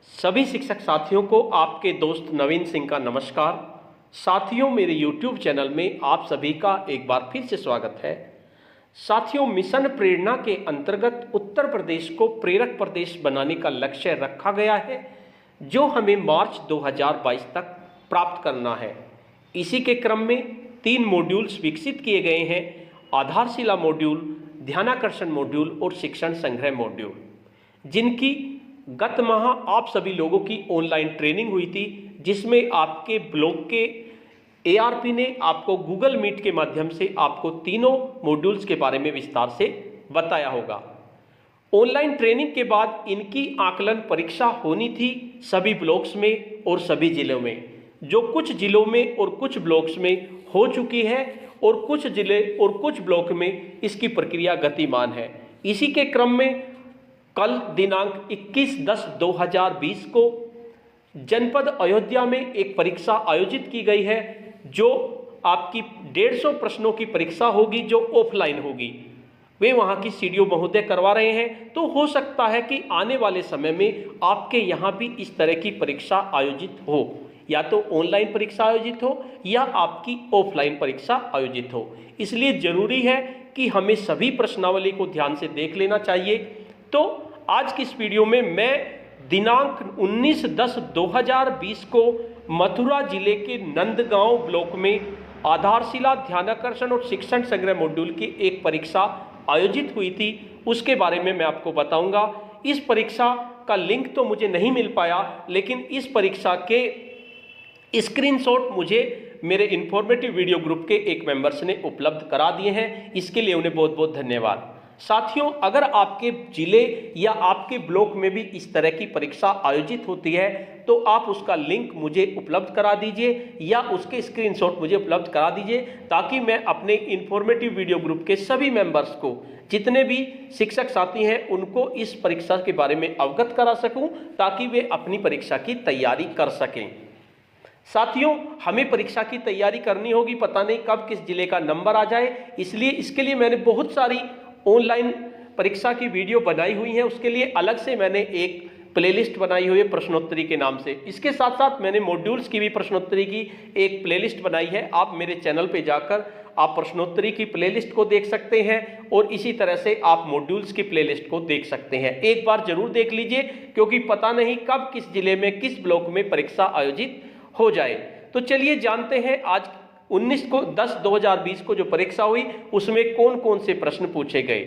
सभी शिक्षक साथियों को आपके दोस्त नवीन सिंह का नमस्कार। साथियों, मेरे YouTube चैनल में आप सभी का एक बार फिर से स्वागत है। साथियों, मिशन प्रेरणा के अंतर्गत उत्तर प्रदेश को प्रेरक प्रदेश बनाने का लक्ष्य रखा गया है, जो हमें मार्च 2022 तक प्राप्त करना है। इसी के क्रम में 3 मॉड्यूल्स विकसित किए गए हैं: आधारशिला मॉड्यूल, ध्यानाकर्षण मॉड्यूल और शिक्षण संग्रह मॉड्यूल, जिनकी गत माह आप सभी लोगों की ऑनलाइन ट्रेनिंग हुई थी, जिसमें आपके ब्लॉग के ARP ने आपको गूगल मीट के माध्यम से आपको तीनों मॉड्यूल्स के बारे में विस्तार से बताया होगा। ऑनलाइन ट्रेनिंग के बाद इनकी आकलन परीक्षा होनी थी सभी ब्लॉक्स में और सभी जिलों में, जो कुछ जिलों में और कुछ ब्लॉक्स में हो चुकी है और कुछ जिले और कुछ ब्लॉक में इसकी प्रक्रिया गतिमान है। इसी के क्रम में कल दिनांक 21/10/2020 को जनपद अयोध्या में एक परीक्षा आयोजित की गई है, जो आपकी 150 प्रश्नों की परीक्षा होगी, जो ऑफलाइन होगी। वे वहाँ की CDO महोदय करवा रहे हैं। तो हो सकता है कि आने वाले समय में आपके यहाँ भी इस तरह की परीक्षा आयोजित हो, या तो ऑनलाइन परीक्षा आयोजित हो या आपकी ऑफलाइन परीक्षा आयोजित हो। इसलिए जरूरी है कि हमें सभी प्रश्नावली को ध्यान से देख लेना चाहिए। तो आज की इस वीडियो में मैं दिनांक 19/10/2020 को मथुरा जिले के नंदगांव ब्लॉक में आधारशिला, ध्यानाकर्षण और शिक्षण संग्रह मॉड्यूल की एक परीक्षा आयोजित हुई थी, उसके बारे में मैं आपको बताऊंगा। इस परीक्षा का लिंक तो मुझे नहीं मिल पाया, लेकिन इस परीक्षा के स्क्रीनशॉट मुझे मेरे इन्फॉर्मेटिव वीडियो ग्रुप के एक मेंबर्स ने उपलब्ध करा दिए हैं। इसके लिए उन्हें बहुत बहुत धन्यवाद। साथियों, अगर आपके जिले या आपके ब्लॉक में भी इस तरह की परीक्षा आयोजित होती है, तो आप उसका लिंक मुझे उपलब्ध करा दीजिए या उसके स्क्रीनशॉट मुझे उपलब्ध करा दीजिए, ताकि मैं अपने इन्फॉर्मेटिव वीडियो ग्रुप के सभी मेंबर्स को, जितने भी शिक्षक साथी हैं, उनको इस परीक्षा के बारे में अवगत करा सकूं, ताकि वे अपनी परीक्षा की तैयारी कर सकें। साथियों, हमें परीक्षा की तैयारी करनी होगी, पता नहीं कब किस जिले का नंबर आ जाए, इसलिए इसके लिए मैंने बहुत सारी ऑनलाइन परीक्षा की वीडियो बनाई हुई है। उसके लिए अलग से मैंने एक प्लेलिस्ट बनाई हुई है प्रश्नोत्तरी के नाम से। इसके साथ साथ मैंने मॉड्यूल्स की भी प्रश्नोत्तरी की एक प्लेलिस्ट बनाई है। आप मेरे चैनल पे जाकर आप प्रश्नोत्तरी की प्लेलिस्ट को देख सकते हैं और इसी तरह से आप मॉड्यूल्स की प्लेलिस्ट को देख सकते हैं। एक बार जरूर देख लीजिए, क्योंकि पता नहीं कब किस जिले में किस ब्लॉक में परीक्षा आयोजित हो जाए। तो चलिए जानते हैं आज 19/10/2020 को जो परीक्षा हुई, उसमें कौन कौन से प्रश्न पूछे गए।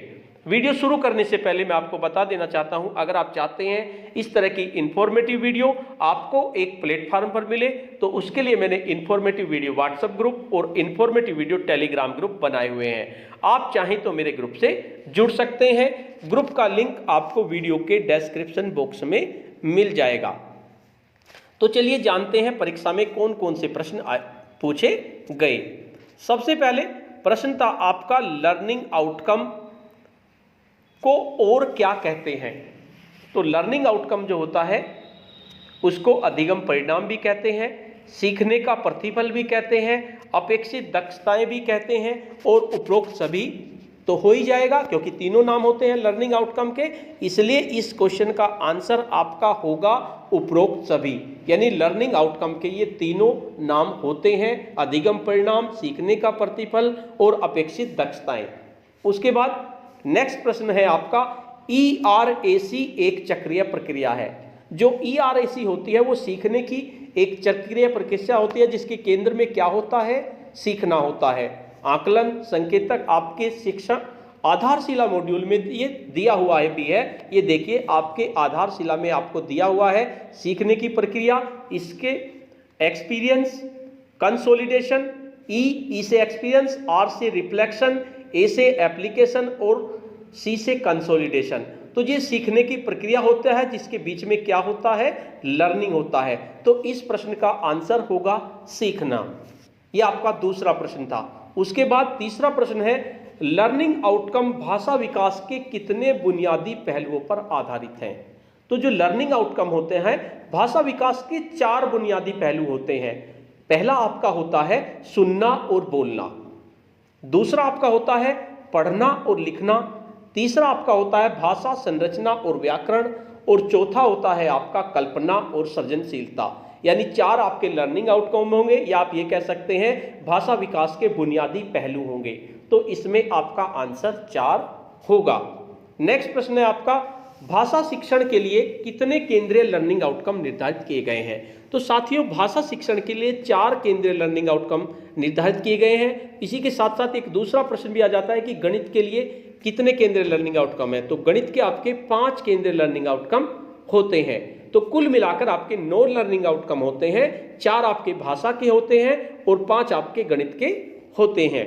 वीडियो शुरू करने से पहले मैं आपको बता देना चाहता हूं, अगर आप चाहते हैं इस तरह की इंफॉर्मेटिव वीडियो आपको एक प्लेटफॉर्म पर मिले, तो उसके लिए मैंने इंफॉर्मेटिव वीडियो व्हाट्सएप ग्रुप और इंफॉर्मेटिव वीडियो टेलीग्राम ग्रुप बनाए हुए हैं। आप चाहें तो मेरे ग्रुप से जुड़ सकते हैं। ग्रुप का लिंक आपको वीडियो के डिस्क्रिप्शन बॉक्स में मिल जाएगा। तो चलिए जानते हैं परीक्षा में कौन कौन से प्रश्न पूछे गए। सबसे पहले प्रश्न था आपका, लर्निंग आउटकम को और क्या कहते हैं। तो लर्निंग आउटकम जो होता है उसको अधिगम परिणाम भी कहते हैं, सीखने का प्रतिफल भी कहते हैं, अपेक्षित दक्षताएं भी कहते हैं, और उपरोक्त सभी तो हो ही जाएगा, क्योंकि तीनों नाम होते हैं लर्निंग आउटकम के। इसलिए इस क्वेश्चन का आंसर आपका होगा उपरोक्त सभी, यानी लर्निंग आउटकम के ये तीनों नाम होते हैं: अधिगम परिणाम, सीखने का प्रतिफल और अपेक्षित दक्षताएं। उसके बाद नेक्स्ट प्रश्न है आपका, ERAC एक चक्रीय प्रक्रिया है। जो ERAC होती है वो सीखने की एक चक्रीय प्रक्रिया होती है, जिसके केंद्र में क्या होता है? सीखना होता है। आकलन संकेतक आपके शिक्षण आधारशिला मॉड्यूल में ये दिया हुआ है भी है, ये देखिए आपके आधारशिला में आपको दिया हुआ है सीखने की प्रक्रिया। इसके एक्सपीरियंस, कंसोलिडेशन, ई से एक्सपीरियंस, R से रिफ्लेक्शन, A से एप्लीकेशन और C से कंसोलिडेशन। तो ये सीखने की प्रक्रिया होता है, जिसके बीच में क्या होता है? लर्निंग होता है। तो इस प्रश्न का आंसर होगा सीखना। यह आपका दूसरा प्रश्न था। उसके बाद तीसरा प्रश्न है, लर्निंग आउटकम भाषा विकास के कितने बुनियादी पहलुओं पर आधारित हैं। तो जो लर्निंग आउटकम होते हैं भाषा विकास के 4 बुनियादी पहलू होते हैं। पहला आपका होता है सुनना और बोलना, दूसरा आपका होता है पढ़ना और लिखना, तीसरा आपका होता है भाषा संरचना और व्याकरण, और चौथा होता है आपका कल्पना और सृजनशीलता। यानी 4 आपके लर्निंग आउटकम होंगे, या आप ये कह सकते हैं भाषा विकास के बुनियादी पहलू होंगे। तो इसमें आपका आंसर 4 होगा। नेक्स्ट प्रश्न है आपका, भाषा शिक्षण के लिए कितने केंद्रीय लर्निंग आउटकम निर्धारित किए गए हैं? तो साथियों, भाषा शिक्षण के लिए 4 केंद्रीय लर्निंग आउटकम निर्धारित किए गए हैं। इसी के साथ साथ एक दूसरा प्रश्न भी आ जाता है कि गणित के लिए कितने केंद्रीय लर्निंग आउटकम है? तो गणित के आपके 5 केंद्रीय लर्निंग आउटकम होते हैं। तो कुल मिलाकर आपके 9 लर्निंग आउटकम होते हैं। 4 आपके भाषा के होते हैं और 5 आपके गणित के होते हैं।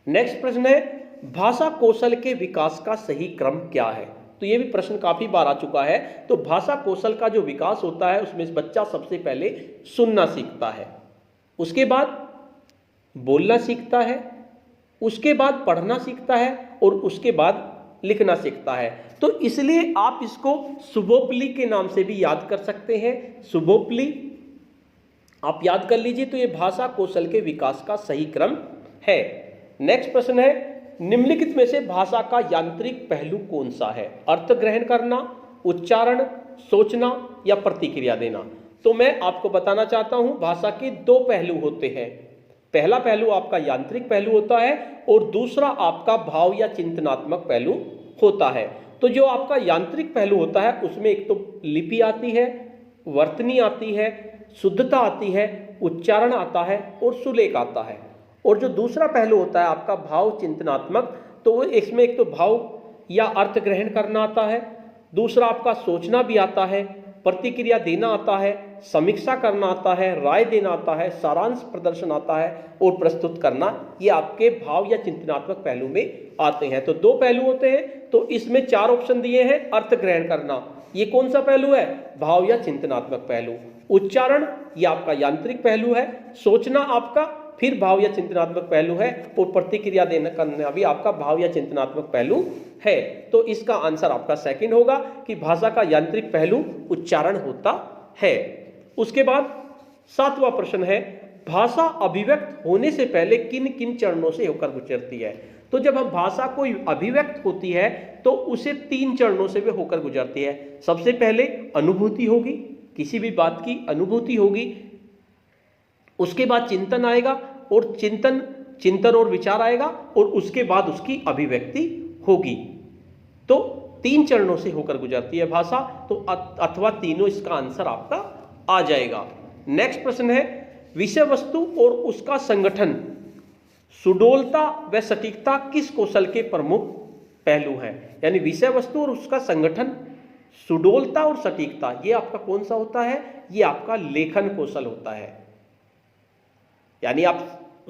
नेक्स्ट प्रश्न है, भाषा कौशल के विकास का सही क्रम क्या है? तो ये भी प्रश्न काफी बार आ चुका है। तो भाषा कौशल का जो विकास होता है उसमें बच्चा सबसे पहले सुनना सीखता है, उसके बाद बोलना सीखता है, उसके बाद पढ़ना सीखता है और उसके बाद लिखना सीखता है। तो इसलिए आप इसको सुबोपली के नाम से भी याद कर सकते हैं। सुबोपली आप याद कर लीजिए। तो ये भाषा कौशल के विकास का सही क्रम है। नेक्स्ट प्रश्न है, निम्नलिखित में से भाषा का यांत्रिक पहलू कौन सा है? अर्थ ग्रहण करना, उच्चारण, सोचना या प्रतिक्रिया देना? तो मैं आपको बताना चाहता हूं, भाषा के 2 पहलू होते हैं। पहला पहलू आपका यांत्रिक पहलू होता है और दूसरा आपका भाव या चिंतनात्मक पहलू होता है। तो जो आपका यांत्रिक पहलू होता है उसमें एक तो लिपि आती है, वर्तनी आती है, शुद्धता आती है, उच्चारण आता है और सुलेख आता है। और जो दूसरा पहलू होता है आपका भाव चिंतनात्मक, तो वो इसमें एक तो भाव या अर्थ ग्रहण करना आता है, दूसरा आपका सोचना भी आता है, प्रतिक्रिया देना आता है, समीक्षा करना आता है, राय देना आता है, सारांश प्रदर्शन आता है और प्रस्तुत करना, ये आपके भाव या चिंतनात्मक पहलू में आते हैं। तो 2 पहलू होते हैं। तो इसमें 4 ऑप्शन दिए हैं। अर्थ ग्रहण करना ये कौन सा पहलू है? भाव या चिंतनात्मक पहलू। उच्चारण ये आपका यांत्रिक पहलू है। सोचना आपका फिर भाव या चिंतनात्मक पहलू है और प्रतिक्रिया देना करना भी आपका भाव या चिंतनात्मक पहलू है। तो इसका आंसर आपका सेकंड होगा कि भाषा का यांत्रिक पहलू उच्चारण होता है। उसके बाद 7वां प्रश्न है, भाषा अभिव्यक्त होने से पहले किन किन चरणों से होकर गुजरती है? तो जब हम भाषा कोई अभिव्यक्त होती है तो उसे 3 चरणों से भी होकर गुजरती है। सबसे पहले अनुभूति होगी, किसी भी बात की अनुभूति होगी, उसके बाद चिंतन आएगा और चिंतन और विचार आएगा और उसके बाद उसकी अभिव्यक्ति होगी। तो 3 चरणों से होकर गुजरती है भाषा। तो अथवा तीनों इसका आंसर आपका आ जाएगा। नेक्स्ट प्रश्न है, विषय वस्तु और उसका संगठन, सुडौलता व सटीकता किस कौशल के प्रमुख पहलू हैं? यानी विषय वस्तु और उसका संगठन, सुडौलता और सटीकता, ये आपका कौन सा होता है? ये आपका लेखन कौशल होता है। यानी आप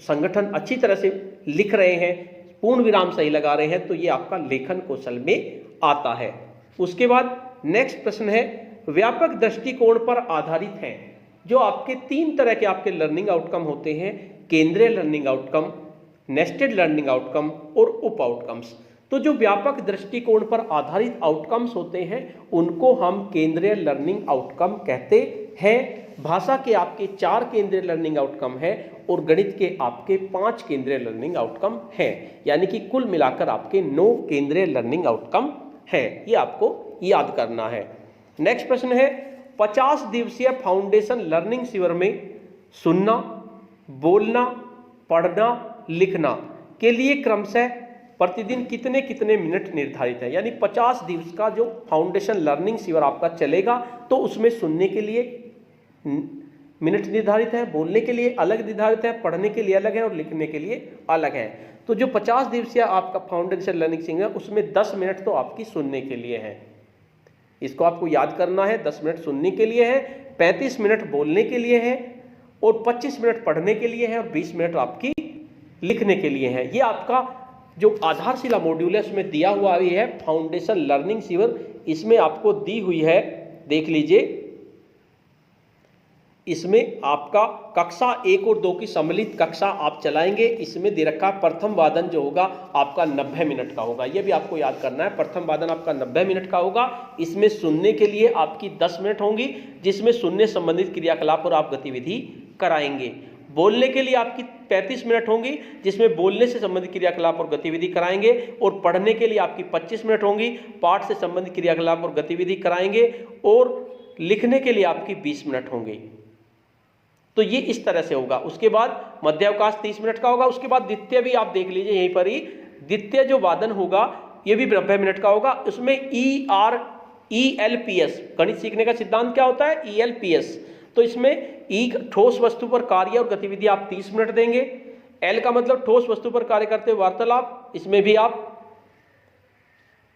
संगठन अच्छी तरह से लिख रहे हैं, पूर्ण विराम सही लगा रहे हैं, तो ये आपका लेखन कौशल में आता है। उसके बाद नेक्स्ट प्रश्न है, व्यापक दृष्टिकोण पर आधारित है। जो आपके 3 तरह के आपके लर्निंग आउटकम होते हैं, केंद्रीय learning outcome, nested learning outcome और उप आउटकम्स। तो जो व्यापक दृष्टिकोण पर आधारित आउटकम्स होते हैं उनको हम केंद्रीय लर्निंग आउटकम कहते हैं। भाषा के आपके 4 केंद्रीय लर्निंग आउटकम है और गणित के आपके 5 केंद्रीय लर्निंग आउटकम हैं। यानी कि कुल मिलाकर आपके 9 केंद्रीय लर्निंग आउटकम हैं। ये आपको याद करना है। नेक्स्ट प्रश्न है, 50 दिवसीय फाउंडेशन लर्निंग शिविर में सुनना, बोलना, पढ़ना, लिखना के लिए क्रमशः प्रतिदिन कितने कितने मिनट निर्धारित है? यानी 50 दिवस का जो फाउंडेशन लर्निंग शिविर आपका चलेगा तो उसमें सुनने के लिए मिनट निर्धारित है, बोलने के लिए अलग निर्धारित है, पढ़ने के लिए अलग है और लिखने के लिए अलग है। तो जो 50 दिवसीय आपका फाउंडेशन लर्निंग शिविर है उसमें 10 मिनट तो आपकी सुनने के लिए है, इसको आपको याद करना है। 10 मिनट सुनने के लिए है, 35 मिनट बोलने के लिए है और 25 मिनट पढ़ने के लिए है और 20 मिनट आपकी लिखने के लिए है। ये आपका जो आधारशिला मॉड्यूल है उसमें दिया हुआ भी है फाउंडेशन लर्निंग शिविर, इसमें आपको दी हुई है, देख लीजिए। इसमें आपका कक्षा 1 और 2 की सम्मिलित कक्षा आप चलाएंगे। इसमें दे रखा प्रथम वादन जो होगा आपका 90 मिनट का होगा, यह भी आपको याद करना है। प्रथम वादन आपका 90 मिनट का होगा। इसमें सुनने के लिए आपकी 10 मिनट होंगी जिसमें सुनने संबंधित क्रियाकलाप और आप गतिविधि कराएंगे। बोलने के लिए आपकी 35 मिनट होंगी, जिसमें बोलने से संबंधित क्रियाकलाप और गतिविधि कराएंगे, और पढ़ने के लिए आपकी 25 मिनट होंगी, पाठ से संबंधित क्रियाकलाप और गतिविधि कराएंगे, और लिखने के लिए आपकी 20 मिनट होंगी। तो ये इस तरह से होगा। उसके बाद मध्यावकाश 30 मिनट का होगा। उसके बाद द्वितीय भी आप देख लीजिए यहीं पर ही, द्वितीय जो वादन होगा ये भी 90 मिनट का होगा। उसमें ELPS गणित सीखने का सिद्धांत क्या होता है, ELPS। तो इसमें ई ठोस वस्तु पर कार्य और गतिविधि आप 30 मिनट देंगे। एल का मतलब ठोस वस्तु पर कार्य करते हुए वार्तालाप, इसमें भी आप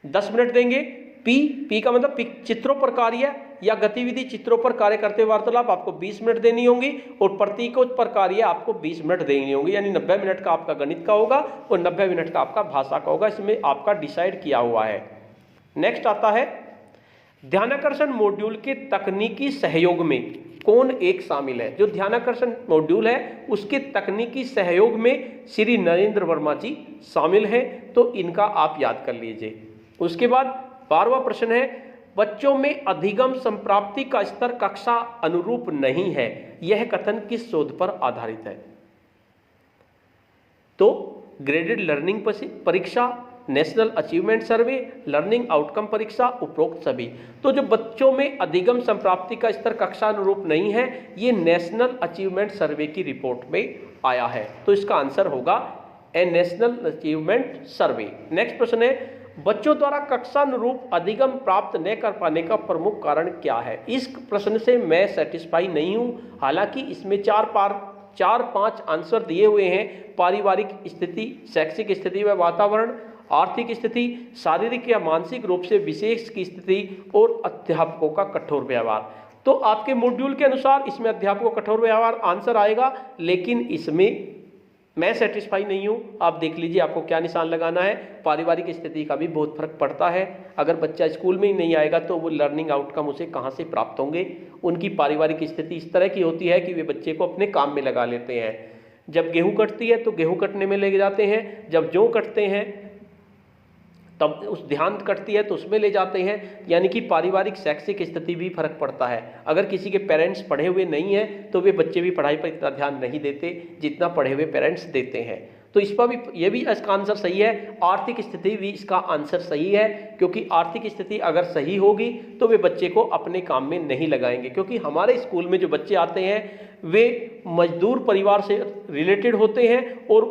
10 मिनट देंगे। पी का मतलब चित्रों पर कार्य या गतिविधि चित्रों पर कार्य करते हुए वार्तालाप आपको 20 मिनट देनी होंगी, और प्रतीकों पर कार्य आपको 20 मिनट देनी होंगी। यानी 90 मिनट का आपका गणित का होगा और 90 मिनट का आपका भाषा का होगा। इसमें आपका डिसाइड किया हुआ है। नेक्स्ट आता है ध्यानाकर्षण मॉड्यूल के तकनीकी सहयोग में कौन एक शामिल है। जो ध्यानाकर्षण मॉड्यूल है उसके तकनीकी सहयोग में श्री नरेंद्र वर्मा जी शामिल हैं, तो इनका आप याद कर लीजिए। उसके बाद 12वां प्रश्न है, बच्चों में अधिगम संप्राप्ति का स्तर कक्षा अनुरूप नहीं है, यह कथन किस शोध पर आधारित है। तो ग्रेडेड लर्निंग परीक्षा, नेशनल अचीवमेंट सर्वे, लर्निंग आउटकम परीक्षा, उपरोक्त सभी। तो जो बच्चों में अधिगम संप्राप्ति का स्तर कक्षा अनुरूप नहीं है, ये नेशनल अचीवमेंट सर्वे की रिपोर्ट में आया है। तो इसका आंसर होगा ए नेशनल अचीवमेंट सर्वे। नेक्स्ट प्रश्न है, बच्चों द्वारा कक्षानुरूप अधिगम प्राप्त न कर पाने का प्रमुख कारण क्या है। इस प्रश्न से मैं सेटिस्फाई नहीं हूं। हालांकि इसमें 4-5 आंसर दिए हुए हैं। पारिवारिक स्थिति, शैक्षिक स्थिति व वातावरण, आर्थिक स्थिति, शारीरिक या मानसिक रूप से विशेष की स्थिति, और अध्यापकों का कठोर व्यवहार। तो आपके मॉड्यूल के अनुसार इसमें अध्यापकों का कठोर व्यवहार आंसर आएगा, लेकिन इसमें मैं सेटिस्फाई नहीं हूं। आप देख लीजिए आपको क्या निशान लगाना है। पारिवारिक स्थिति का भी बहुत फर्क पड़ता है। अगर बच्चा स्कूल में ही नहीं आएगा तो वो लर्निंग आउटकम उसे कहां से प्राप्त होंगे। उनकी पारिवारिक स्थिति इस तरह की होती है कि वे बच्चे को अपने काम में लगा लेते हैं। जब गेहूं कटती है तो गेहूं कटने में ले जाते हैं, जब जौ कटते हैं तब उस ध्यान कटती है तो उसमें ले जाते हैं। यानी कि पारिवारिक शैक्षिक स्थिति भी फर्क पड़ता है। अगर किसी के पेरेंट्स पढ़े हुए नहीं हैं तो वे बच्चे भी पढ़ाई पर इतना ध्यान नहीं देते जितना पढ़े हुए पेरेंट्स देते हैं। तो इस पर भी ये भी इसका आंसर सही है। आर्थिक स्थिति भी इसका आंसर सही है, क्योंकि आर्थिक स्थिति अगर सही होगी तो वे बच्चे को अपने काम में नहीं लगाएंगे। क्योंकि हमारे स्कूल में जो बच्चे आते हैं वे मजदूर परिवार से रिलेटेड होते हैं, और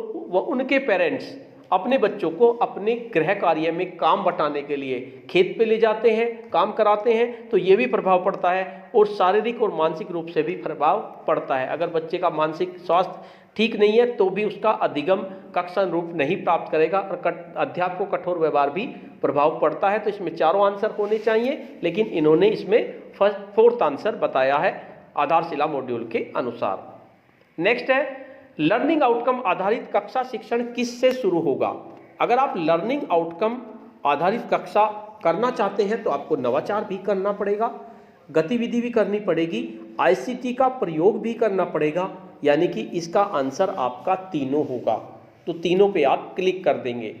उनके पेरेंट्स अपने बच्चों को अपने गृह कार्य में काम बटाने के लिए खेत पे ले जाते हैं, काम कराते हैं। तो ये भी प्रभाव पड़ता है, और शारीरिक और मानसिक रूप से भी प्रभाव पड़ता है। अगर बच्चे का मानसिक स्वास्थ्य ठीक नहीं है तो भी उसका अधिगम कक्षा अनुरूप नहीं प्राप्त करेगा, और अध्यापक को कठोर व्यवहार भी प्रभाव पड़ता है। तो इसमें चारों आंसर होने चाहिए, लेकिन इन्होंने इसमें फोर्थ आंसर बताया है आधारशिला मॉड्यूल के अनुसार। नेक्स्ट है, लर्निंग आउटकम आधारित कक्षा शिक्षण किससे शुरू होगा। अगर आप लर्निंग आउटकम आधारित कक्षा करना चाहते हैं तो आपको नवाचार भी करना पड़ेगा, गतिविधि भी करनी पड़ेगी, ICT का प्रयोग भी करना पड़ेगा। यानी कि इसका आंसर आपका तीनों होगा। तो तीनों पे आप क्लिक कर देंगे।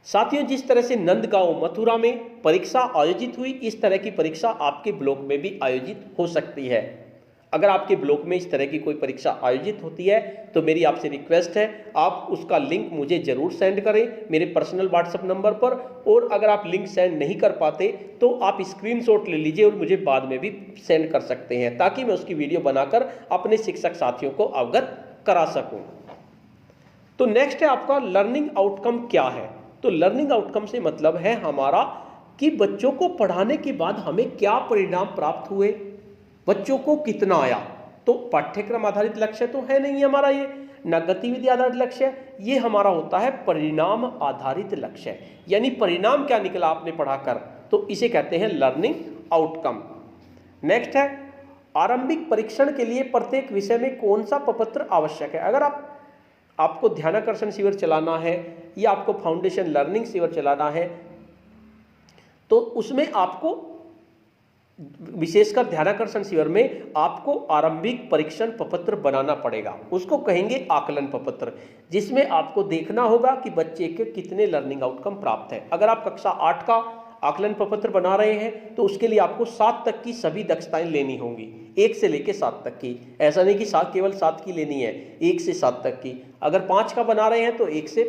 साथियों, जिस तरह से नंदगांव मथुरा में परीक्षा आयोजित हुई, इस तरह की परीक्षा आपके ब्लॉक में भी आयोजित हो सकती है। अगर आपके ब्लॉक में इस तरह की कोई परीक्षा आयोजित होती है तो मेरी आपसे रिक्वेस्ट है, आप उसका लिंक मुझे जरूर सेंड करें मेरे पर्सनल व्हाट्सएप नंबर पर। और अगर आप लिंक सेंड नहीं कर पाते तो आप स्क्रीनशॉट ले लीजिए और मुझे बाद में भी सेंड कर सकते हैं, ताकि मैं उसकी वीडियो बनाकर अपने शिक्षक साथियों को अवगत करा सकूं। तो नेक्स्ट है आपका लर्निंग आउटकम क्या है। तो लर्निंग आउटकम से मतलब है हमारा कि बच्चों को पढ़ाने के बाद हमें क्या परिणाम प्राप्त हुए, बच्चों को कितना आया। तो पाठ्यक्रम आधारित लक्ष्य तो है नहीं हमारा, ये न गतिविधि आधारित लक्ष्य, ये हमारा होता है परिणाम आधारित लक्ष्य। यानी परिणाम क्या निकला आपने पढ़ाकर, तो इसे कहते हैं लर्निंग आउटकम। नेक्स्ट है, आरंभिक परीक्षण के लिए प्रत्येक विषय में कौन सा प्रपत्र आवश्यक है। अगर आपको ध्यानाकर्षण शिविर चलाना है या आपको फाउंडेशन लर्निंग शिविर चलाना है तो उसमें आपको, विशेषकर ध्यानाकर्षण शिविर में आपको आरंभिक परीक्षण प्रपत्र बनाना पड़ेगा। उसको कहेंगे आकलन प्रपत्र, जिसमें आपको देखना होगा कि बच्चे के कितने लर्निंग आउटकम प्राप्त है। अगर आप कक्षा 8 का आकलन प्रपत्र बना रहे हैं तो उसके लिए आपको 7 तक की सभी दक्षताएं लेनी होंगी, 1 से लेकर 7 तक की। ऐसा नहीं कि केवल 7 की लेनी है, 1 से 7 तक की। अगर 5 का बना रहे हैं तो 1 से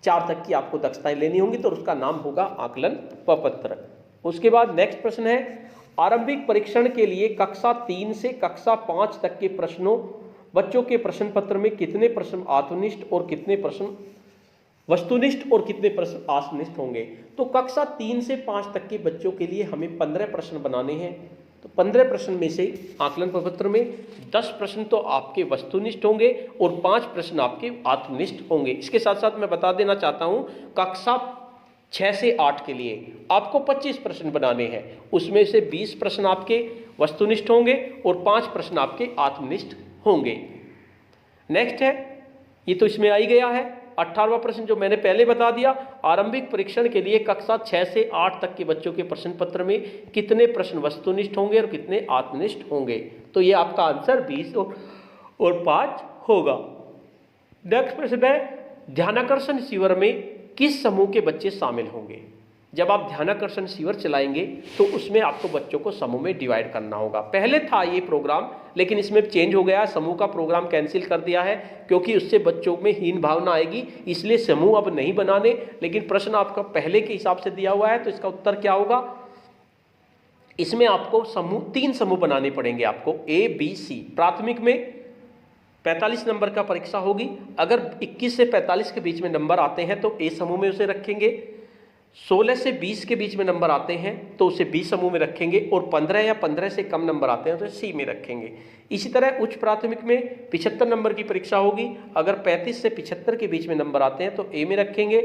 4 तक की आपको दक्षताएं लेनी होंगी, तो उसका नाम होगा आकलन प्रपत्र। उसके बाद नेक्स्ट प्रश्न है, आरंभिक परीक्षण के लिए कक्षा 3 से कक्षा 5 तक के प्रश्नों बच्चों के प्रश्न पत्र में कितने प्रश्न आत्मनिष्ठ और कितने प्रश्न वस्तुनिष्ठ और कितने प्रश्न आत्मनिष्ठ होंगे? तो कक्षा 3 से 5 तक के बच्चों के लिए हमें 15 प्रश्न बनाने हैं। तो 15 प्रश्न में से आकलन प्रपत्र में 10 प्रश्न तो आपके वस्तुनिष्ठ होंगे और 5 प्रश्न आपके आत्मनिष्ठ होंगे। इसके साथ साथ मैं बता देना चाहता हूं, कक्षा 6 से 8 के लिए आपको 25 प्रश्न बनाने हैं, उसमें से 20 प्रश्न आपके वस्तुनिष्ठ होंगे और 5 प्रश्न आपके आत्मनिष्ठ होंगे। नेक्स्ट है, ये तो इसमें आ ही गया है, 18वां प्रश्न जो मैंने पहले बता दिया, आरंभिक परीक्षण के लिए कक्षा 6 से 8 तक के बच्चों के प्रश्न पत्र में कितने प्रश्न वस्तुनिष्ठ होंगे और कितने आत्मनिष्ठ होंगे? तो ये आपका आंसर 20 और 5 होगा। नेक्स्ट प्रश्न है, ध्यानाकर्षण शिविर में किस समूह के बच्चे शामिल होंगे? जब आप ध्यानाकर्षण शिविर चलाएंगे तो उसमें आपको बच्चों को समूह में डिवाइड करना होगा। पहले था ये प्रोग्राम, लेकिन इसमें चेंज हो गया, समूह का प्रोग्राम कैंसिल कर दिया है, क्योंकि उससे बच्चों में हीन भावना आएगी, इसलिए समूह अब नहीं बनाने। लेकिन प्रश्न आपका पहले के हिसाब से दिया हुआ है, तो इसका उत्तर क्या होगा? इसमें आपको समूह 3 समूह बनाने पड़ेंगे आपको, A, B, C। प्राथमिक में 45 नंबर का परीक्षा होगी। अगर 21 से 45 के बीच में नंबर आते हैं तो A समूह में उसे रखेंगे, 16 से 20 के बीच में नंबर आते हैं तो उसे बी समूह में रखेंगे, और 15 या 15 से कम नंबर आते हैं तो सी में रखेंगे। इसी तरह उच्च प्राथमिक में 75 नंबर की परीक्षा होगी। अगर 35 से 75 के बीच में नंबर आते हैं तो ए में रखेंगे,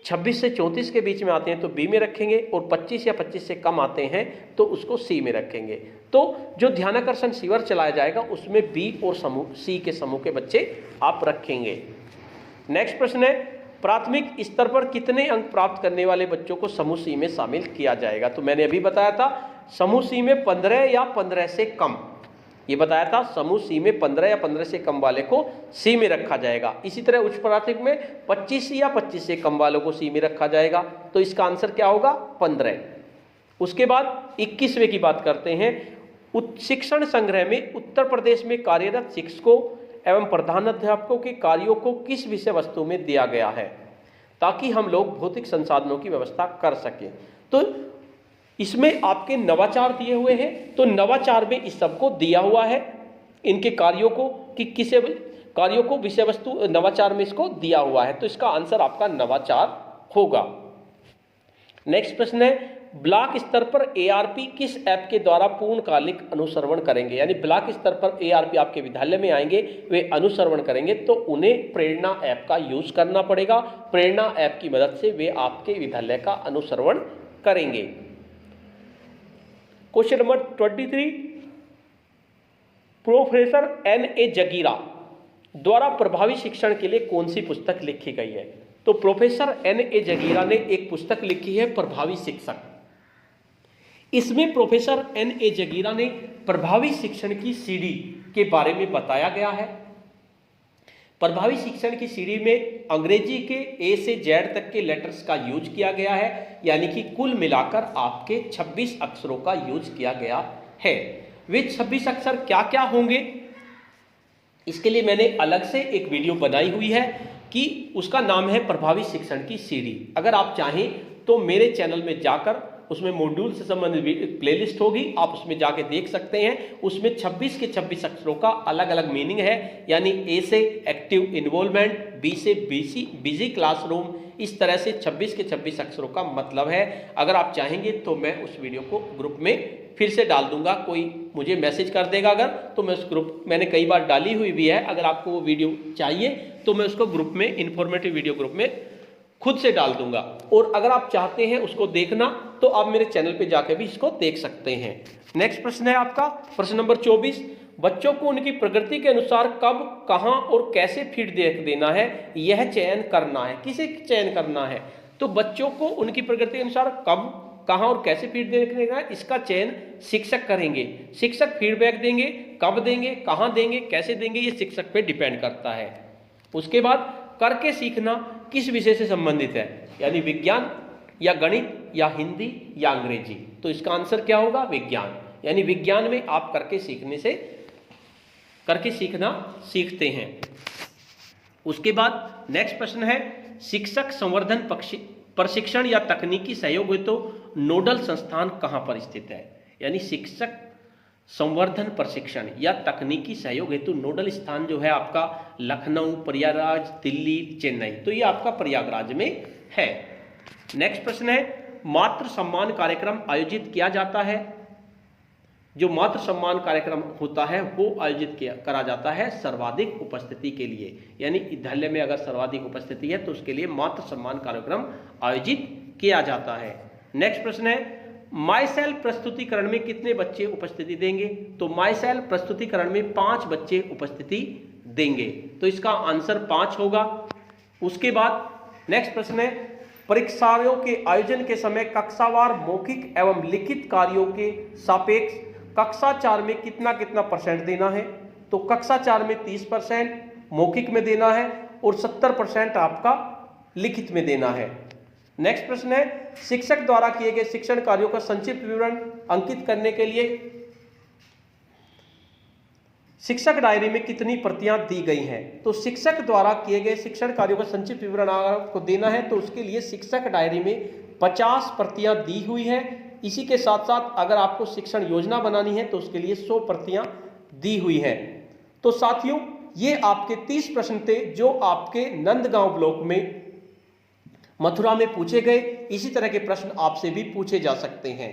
26 से 34 के बीच में आते हैं तो बी में रखेंगे, और 25 या 25 से कम आते हैं तो उसको सी में रखेंगे। तो जो ध्यानाकर्षण शिविर चलाया जाएगा उसमें बी और समूह सी के समूह के बच्चे आप रखेंगे। नेक्स्ट प्रश्न है, प्राथमिक स्तर पर कितने अंक प्राप्त करने वाले बच्चों को समूह सी में शामिल किया जाएगा? तो मैंने अभी बताया था समूह सी में 15 या 15 से कम, ये बताया था समूह सी में 15 या 15 से कम वाले को सी में रखा जाएगा। इसी तरह उच्च प्राथमिक में 25 या 25 से कम वालों को सी में रखा जाएगा। तो इसका आंसर क्या होगा? 15। उसके बाद 21वें की बात करते हैं, उच्च शिक्षण संग्रह में उत्तर प्रदेश में कार्यरत शिक्षकों एवं प्रधानाध्यापकों के कार्यों को किस विषय वस्तु में दिया गया है, ताकि हम लोग भौतिक संसाधनों की व्यवस्था कर सकें? तो इसमें आपके नवाचार दिए हुए हैं, तो नवाचार में इस सबको दिया हुआ है, इनके कार्यों को कि किसे कार्यों को विषय वस्तु नवाचार में इसको दिया हुआ है, तो इसका आंसर आपका नवाचार होगा। नेक्स्ट प्रश्न है, ब्लॉक स्तर पर एआरपी किस ऐप के द्वारा पूर्णकालिक अनुसरण करेंगे? यानी ब्लॉक स्तर पर एआरपी आपके विद्यालय में आएंगे, वे अनुसरण करेंगे तो उन्हें प्रेरणा ऐप का यूज करना पड़ेगा। प्रेरणा ऐप की मदद से वे आपके विद्यालय का अनुसरण करेंगे। Question number 23, professor NA Jagira द्वारा प्रभावी शिक्षण के लिए कौन सी पुस्तक लिखी गई है? तो प्रोफेसर NA जगीरा ने एक पुस्तक लिखी है, प्रभावी शिक्षक। इसमें प्रोफेसर NA जगीरा ने प्रभावी शिक्षण की सीढ़ी के बारे में बताया गया है। प्रभावी शिक्षण की सीढ़ी में अंग्रेजी के A से Z तक के लेटर्स का यूज किया गया है, यानी कि कुल मिलाकर आपके 26 अक्षरों का यूज किया गया है। वे 26 अक्षर क्या क्या होंगे, इसके लिए मैंने अलग से एक वीडियो बनाई हुई है कि उसका नाम है प्रभावी शिक्षण की सीढ़ी। अगर आप चाहें तो मेरे चैनल में जाकर उसमें मॉड्यूल से संबंधित प्लेलिस्ट होगी, आप उसमें जाके देख सकते हैं। उसमें 26 के 26 अक्षरों का अलग अलग मीनिंग है, यानी ए से एक्टिव इन्वॉल्वमेंट, बी से बिजी क्लासरूम, इस तरह से 26 के 26 अक्षरों का मतलब है। अगर आप चाहेंगे तो मैं उस वीडियो को ग्रुप में फिर से डाल दूंगा, कोई मुझे मैसेज कर देगा अगर, तो मैं उस ग्रुप मैंने कई बार डाली हुई भी है, अगर आपको वो वीडियो चाहिए तो मैं उसको ग्रुप में इन्फॉर्मेटिव वीडियो ग्रुप में खुद से डाल दूंगा। और अगर आप चाहते हैं उसको देखना तो आप मेरे चैनल पे जाके भी इसको देख सकते हैं। नेक्स्ट प्रश्न है आपका प्रश्न नंबर 24, बच्चों को उनकी प्रगति के अनुसार कब, कहां और कैसे फीडबैक देना है, यह चयन करना है। किसे चयन करना है? तो बच्चों को उनकी प्रगति के अनुसार कब, कहां और कैसे फीडबैक देना है, इसका चयन शिक्षक करेंगे। शिक्षक फीडबैक देंगे, कब देंगे, कहां देंगे, कैसे देंगे, ये शिक्षक पे डिपेंड करता है। उसके बाद करके सीखना किस विषय से संबंधित है, यानी विज्ञान, या गणित या हिंदी या अंग्रेजी? तो इसका आंसर क्या होगा? विज्ञान। यानी विज्ञान में आप करके सीखना सीखते हैं। उसके बाद नेक्स्ट प्रश्न है, शिक्षक संवर्धन प्रशिक्षण या तकनीकी सहयोग हेतु नोडल संस्थान कहां पर स्थित है? यानी शिक्षक संवर्धन प्रशिक्षण या तकनीकी सहयोग हेतु नोडल स्थान जो है आपका लखनऊ, प्रयागराज, दिल्ली, चेन्नई। तो ये आपका प्रयागराज में है। नेक्स्ट प्रश्न है, मातृ सम्मान कार्यक्रम आयोजित किया जाता है। जो मातृ सम्मान कार्यक्रम होता है वो आयोजित करा जाता है सर्वाधिक उपस्थिति के लिए। यानी विद्यालय में अगर सर्वाधिक उपस्थिति है तो उसके लिए मातृ सम्मान कार्यक्रम आयोजित किया जाता है। नेक्स्ट प्रश्न है, माई सेल्फ प्रस्तुतिकरण में कितने बच्चे उपस्थिति देंगे? तो माई सेल्फ प्रस्तुतिकरण में 5 बच्चे उपस्थिति देंगे। तो इसका आंसर 5 होगा। उसके बाद नेक्स्ट प्रश्न है, परीक्षाओं के आयोजन के समय कक्षावार मौखिक एवं लिखित कार्यों के सापेक्ष कक्षा 4 में कितना % देना है? तो कक्षा 4 में 30% मौखिक में देना है और 70% आपका लिखित में देना है। नेक्स्ट प्रश्न है, शिक्षक द्वारा किए गए शिक्षण कार्यों का संक्षिप्त विवरण अंकित करने के लिए शिक्षक डायरी में कितनी प्रतियां दी गई हैं? तो शिक्षक द्वारा किए गए शिक्षण कार्यों का संक्षिप्त विवरण आपको देना है तो उसके लिए शिक्षक डायरी में 50 प्रतियां दी हुई हैं। इसी के साथ साथ अगर आपको शिक्षण योजना बनानी है तो उसके लिए 100 प्रतियां दी हुई हैं। तो साथियों, ये आपके 30 प्रश्न थे जो आपके नंदगांव ब्लॉक में मथुरा में पूछे गए। इसी तरह के प्रश्न आपसे भी पूछे जा सकते हैं।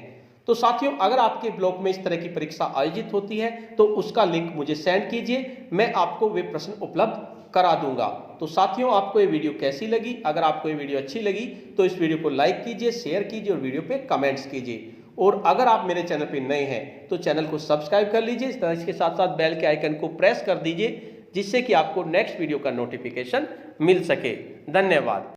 तो साथियों, अगर आपके ब्लॉक में इस तरह की परीक्षा आयोजित होती है तो उसका लिंक मुझे सेंड कीजिए, मैं आपको वे प्रश्न उपलब्ध करा दूंगा। तो साथियों, आपको ये वीडियो कैसी लगी? अगर आपको ये वीडियो अच्छी लगी तो इस वीडियो को लाइक कीजिए, शेयर कीजिए और वीडियो पे कमेंट्स कीजिए। और अगर आप मेरे चैनल पे नए हैं तो चैनल को सब्सक्राइब कर लीजिए। इस तरह इसके साथ साथ बेल के आइकन को प्रेस कर दीजिए जिससे कि आपको नेक्स्ट वीडियो का नोटिफिकेशन मिल सके। धन्यवाद।